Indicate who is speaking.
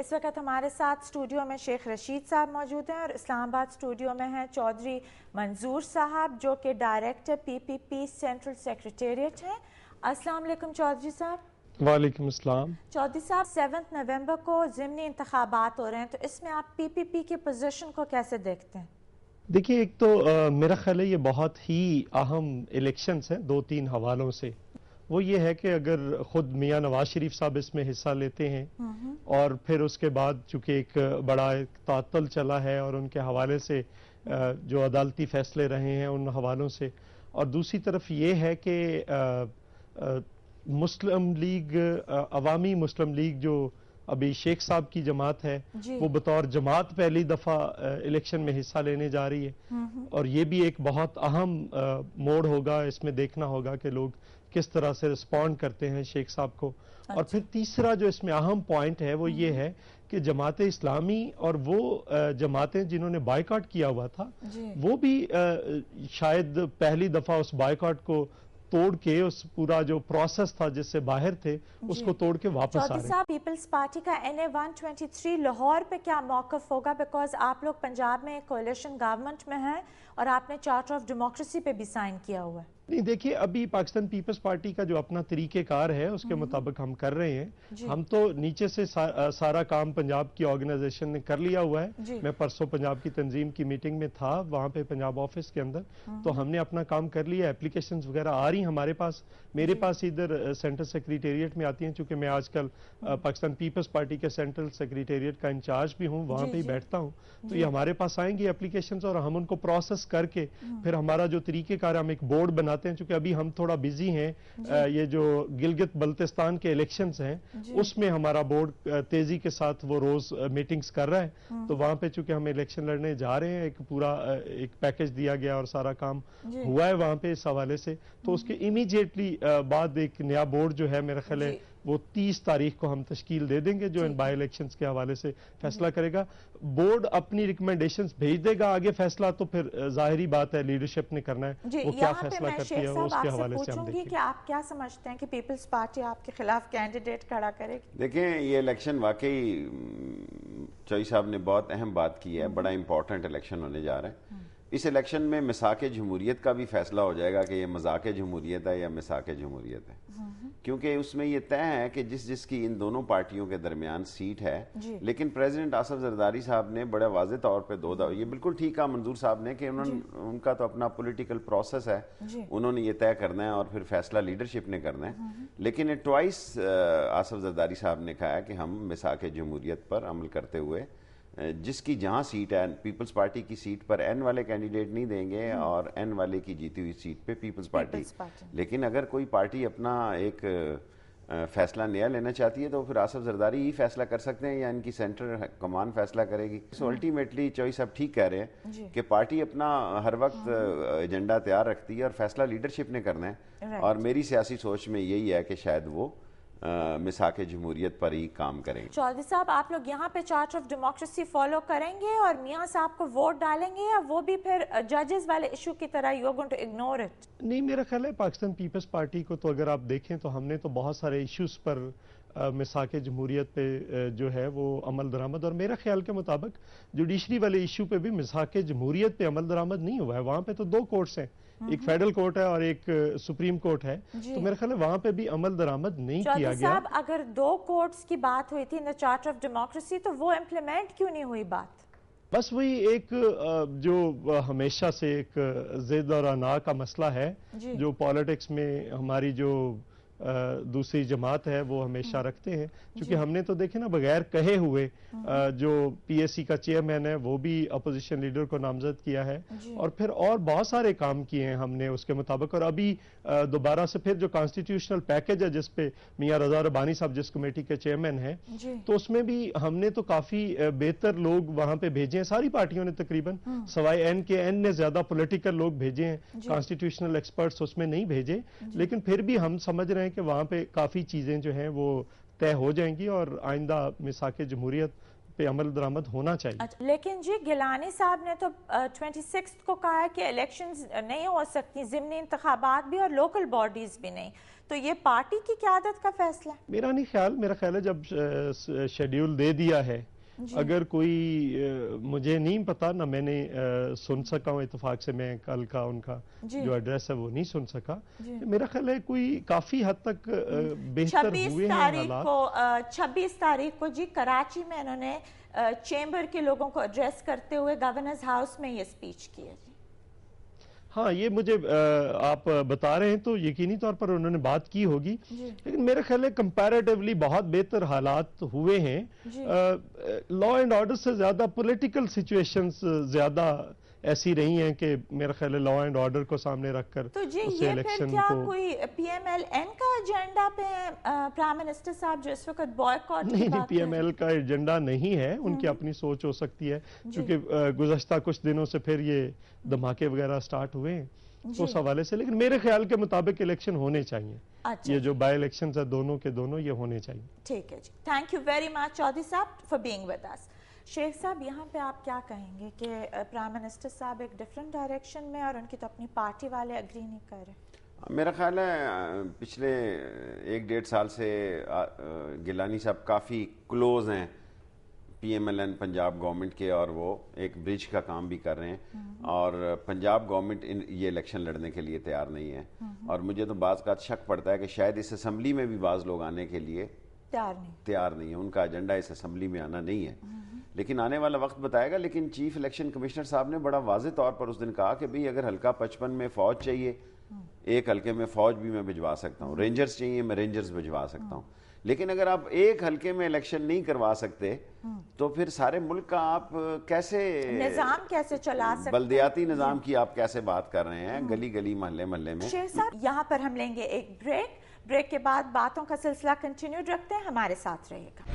Speaker 1: इस वक्त हमारे साथ स्टूडियो में शेख रशीद साहब मौजूद हैं और इस्लामाबाद स्टूडियो में हैं चौधरी मंजूर साहब जो कि डायरेक्टर पीपीपी सेंट्रल सेक्रेटेरिएट हैं। अस्सलाम वालेकुम चौधरी साहब।
Speaker 2: वालेकुम अस्सलाम।
Speaker 1: चौधरी साहब, 7 नवंबर को ज़िमनी इंतखाबात हो रहे हैं, तो इसमें आप पीपीपी की पोजीशन को कैसे देखते हैं?
Speaker 2: देखिए, एक तो मेरा ख्याल है ये बहुत ही अहम इलेक्शंस हैं 2-3 हवालों से। वो ये है कि अगर खुद मियां नवाज शरीफ साहब इसमें हिस्सा लेते हैं और फिर उसके बाद चूंकि एक बड़ा तातल चला है और उनके हवाले से जो अदालती फैसले रहे हैं उन हवालों से, और दूसरी तरफ ये है कि मुस्लिम लीग, अवामी मुस्लिम लीग जो अभी शेख साहब की जमात है, वो बतौर जमात पहली दफा इलेक्शन में हिस्सा लेने जा रही है और ये भी एक बहुत अहम मोड़ होगा। इसमें देखना होगा कि लोग किस तरह से रिस्पॉन्ड करते हैं शेख साहब को। और फिर तीसरा जो इसमें अहम पॉइंट है वो ये है कि जमात इस्लामी और वो जमातें जिन्होंने बायकॉट किया हुआ था वो भी शायद पहली दफा उस बायकॉट को तोड़ के, उस पूरा जो प्रोसेस था जिससे बाहर थे उसको तोड़ के वापस आ रहे हैं।
Speaker 1: साहब, पीपल्स पार्टी का NA 123 लाहौर पे क्या मौकफ होगा? बिकॉज आप लोग पंजाब में कोalition गवर्नमेंट में हैं और आपने चार्टर ऑफ डेमोक्रेसी पे भी साइन किया हुआ है।
Speaker 2: नहीं, देखिए, अभी पाकिस्तान पीपल्स पार्टी का जो अपना तरीकेकार है उसके मुताबिक हम कर रहे हैं। हम तो नीचे से सारा काम पंजाब की ऑर्गेनाइजेशन ने कर लिया हुआ है। मैं परसों पंजाब की तंजीम की मीटिंग में था, वहां पे पंजाब ऑफिस के अंदर, तो हमने अपना काम कर लिया। एप्लीकेशंस वगैरह आ रही हमारे पास, मेरे पास इधर सेंट्रल सेक्रेटेरिएट में आती हैं, चूंकि मैं आजकल पाकिस्तान पीपल्स पार्टी के सेंट्रल सेक्रेटेरिएट का इंचार्ज भी हूँ, वहां पे ही बैठता हूँ। तो ये हमारे पास आएंगी एप्लीकेशंस और हम उनको प्रोसेस करके फिर हमारा जो तरीकेकार, हम एक बोर्ड बनाते हैं। चूंकि अभी हम थोड़ा बिजी हैं, ये जो गिलगित बल्तिस्तान के इलेक्शंस हैं उसमें हमारा बोर्ड तेजी के साथ वो रोज मीटिंग्स कर रहा है। तो वहां पे चूंकि हम इलेक्शन लड़ने जा रहे हैं, एक पूरा एक पैकेज दिया गया और सारा काम हुआ है वहां पे इस हवाले से। तो उसके इमीडिएटली बाद एक नया बोर्ड जो है, मेरा ख्याल है वो 30 तारीख को हम तश्कील दे देंगे, जो इन बाई इलेक्शंस के हवाले से फैसला करेगा। बोर्ड अपनी रिकमेंडेशंस भेज देगा, आगे फैसला तो फिर जाहिरी बात है लीडरशिप ने करना है, वो क्या फैसला करती है उसके हवाले से हम देखेंगे।
Speaker 1: कि आप क्या समझते हैं कि पीपल्स पार्टी आपके खिलाफ कैंडिडेट खड़ा करेगी?
Speaker 3: देखें, ये इलेक्शन वाकई चौधरी साहब ने बहुत अहम बात की है, बड़ा इंपॉर्टेंट इलेक्शन होने जा रहा है। इस इलेक्शन में मिसाक जमहूरियत का भी फैसला हो जाएगा कि ये मजाक जमहूरियत है या मिसाक जमहूरियत है, क्योंकि उसमें यह तय है कि जिसकी इन दोनों पार्टियों के दरमियान सीट है। लेकिन प्रेसिडेंट आसिफ जरदारी साहब ने बड़े वाज़े तौर पे ये बिल्कुल ठीक कहा मंजूर साहब ने कि उनका तो अपना पॉलिटिकल प्रोसेस है, उन्होंने ये तय करना है और फिर फैसला लीडरशिप ने करना है। लेकिन ट्वाइस आसिफ जरदारी साहब ने कहा है कि हम मिसाक जमहूरियत पर अमल करते हुए जिसकी जहां सीट है, पीपल्स पार्टी की सीट पर N वाले कैंडिडेट नहीं देंगे और N वाले की जीती हुई सीट पे पीपल्स पार्टी। लेकिन अगर कोई पार्टी अपना एक फैसला नया लेना चाहती है तो फिर आसिफ जरदारी ही फैसला कर सकते हैं या इनकी सेंट्रल कमान फैसला करेगी। सो अल्टीमेटली चौधरी साहब ठीक कह रहे हैं कि पार्टी अपना हर वक्त एजेंडा तैयार रखती है और फैसला लीडरशिप ने करना है। और मेरी सियासी सोच में यही है कि शायद वो मिसाक जमहूरियत पर ही काम करेंगे।
Speaker 1: चौधरी साहब, आप लोग यहाँ पे चार्टर ऑफ डेमोक्रेसी फॉलो करेंगे और मियां साहब को वोट डालेंगे, या वो भी फिर जजेस वाले इशू की तरह you are going to ignore it?
Speaker 2: नहीं, मेरा ख्याल है पाकिस्तान पीपल्स पार्टी को तो अगर आप देखें तो हमने तो बहुत सारे इश्यूज पर मिसाक जमहूरियत पे जो है वो अमल दरामद, और मेरा ख्याल के मुताबिक जुडिशरी वाले इशू पे भी मिसाक जमहूरियत पे अमल दरामद नहीं हुआ है। वहां पे तो 2 कोर्ट्स हैं, एक फेडरल कोर्ट है और एक सुप्रीम कोर्ट है, तो मेरे ख्याल है वहां पे भी अमल दरामद नहीं किया गया।
Speaker 1: साहब, अगर 2 कोर्ट्स की बात हुई थी in the charter of democracy, तो वो इम्प्लीमेंट क्यों नहीं हुई बात?
Speaker 2: बस वही एक जो हमेशा से एक जिद और अना का मसला है जो पॉलिटिक्स में हमारी जो दूसरी जमात है वो हमेशा रखते हैं। क्योंकि हमने तो देखे ना, बगैर कहे हुए जो PSC का चेयरमैन है वो भी अपोजिशन लीडर को नामजद किया है, और फिर और बहुत सारे काम किए हैं हमने उसके मुताबिक। और अभी दोबारा से फिर जो कॉन्स्टिट्यूशनल पैकेज है जिसपे मियां रजा रबानी साहब जिस कमेटी के चेयरमैन हैं, तो उसमें भी हमने तो काफी बेहतर लोग वहां पे भेजे हैं, सारी पार्टियों ने तकरीबन, सवाए N के N ने ज्यादा पॉलिटिकल लोग भेजे हैं, कॉन्स्टिट्यूशनल एक्सपर्ट्स उसमें नहीं भेजे। लेकिन फिर भी हम समझ रहे हैं कि वहां पे काफी चीजें जो हैं वो तय हो जाएंगी और आइंदा मिसाक जमहूरियत पे अमल दरामद होना चाहिए।
Speaker 1: अच्छा, लेकिन जी गिलानी साहब ने तो 26 को कहा है कि इलेक्शंस नहीं हो सकती, ज़िमनी इंतखाबात भी और लोकल बॉडीज भी नहीं, तो ये पार्टी की क़यादत का फैसला है?
Speaker 2: मेरा नहीं ख्याल, मेरा ख्याल है जब शेड्यूल दे दिया है, अगर कोई मुझे नहीं पता ना, मैंने सुन सका हूँ इत्तेफाक से, मैं कल का उनका जो एड्रेस है वो नहीं सुन सका। मेरा ख्याल है कोई काफी हद तक बेहतर हुए हैं हालात।
Speaker 1: 26 तारीख को जी कराची में इन्होंने चेंबर के लोगों को एड्रेस करते हुए गवर्नर्स हाउस में ये स्पीच की है।
Speaker 2: हाँ, ये मुझे आप बता रहे हैं तो यकीनी तौर पर उन्होंने बात की होगी, लेकिन मेरा ख्याल है कंपैरेटिवली बहुत बेहतर हालात हुए हैं। लॉ एंड ऑर्डर से ज्यादा पॉलिटिकल सिचुएशंस ज्यादा ऐसी रही हैं कि मेरा ख्याल है लॉ एंड ऑर्डर को सामने रखकर
Speaker 1: तो जी
Speaker 2: उसे
Speaker 1: ये
Speaker 2: इलेक्शन
Speaker 1: फिर क्या
Speaker 2: को
Speaker 1: कोई पीएमएल-एन का एजेंडा पे प्राइम मिनिस्टर साहब जो इस वक्त बॉयकॉट
Speaker 2: नहीं, पीएमएल का एजेंडा नहीं है, उनकी अपनी सोच हो सकती है, क्योंकि गुज़श्ता कुछ दिनों से फिर ये धमाके वगैरह स्टार्ट हुए हैं उस हवाले से, लेकिन मेरे ख्याल के मुताबिक इलेक्शन होने चाहिए।
Speaker 1: अच्छा,
Speaker 2: ये जो बाय इलेक्शन है दोनों के दोनों ये होने चाहिए।
Speaker 1: ठीक है जी, thank you very much Chaudhary साहब for being with us. Sheikh साहब, यहाँ पे आप क्या कहेंगे कि प्राइम मिनिस्टर साहब एक डिफरेंट डायरेक्शन में और उनकी तो अपनी पार्टी वाले एग्री नहीं कर रहे?
Speaker 3: मेरा ख्याल है पिछले 1-1.5 साल से गिलानी साहब काफ़ी क्लोज हैं पीएमएलएन पंजाब गवर्नमेंट के, और वो एक ब्रिज का काम भी कर रहे हैं, और पंजाब गवर्नमेंट ये इलेक्शन लड़ने के लिए तैयार नहीं है। और मुझे तो बाज़ का शक पड़ता है कि शायद इस असम्बली में भी बाज़ लोग आने के लिए तैयार नहीं है, उनका एजेंडा इस असम्बली में आना नहीं है, लेकिन आने वाला वक्त बताएगा। लेकिन चीफ इलेक्शन कमिश्नर साहब ने बड़ा वाज़ेह तौर पर उस दिन कहा कि भाई अगर हल्का 55 में फौज चाहिए, एक हल्के में फौज भी मैं भिजवा सकता हूँ, रेंजर्स चाहिए मैं रेंजर्स भिजवा सकता हूँ, लेकिन अगर आप एक हल्के में इलेक्शन नहीं करवा सकते तो फिर सारे मुल्क का आप कैसे
Speaker 1: निजाम कैसे चला सकते,
Speaker 3: बल्दियाती निजाम की आप कैसे बात कर रहे हैं गली गली मोहल्ले मोहल्ले में।
Speaker 1: शेख साहब, यहाँ पर हम लेंगे एक ब्रेक के बाद बातों का सिलसिला कंटिन्यू रखते हैं, हमारे साथ रहेगा।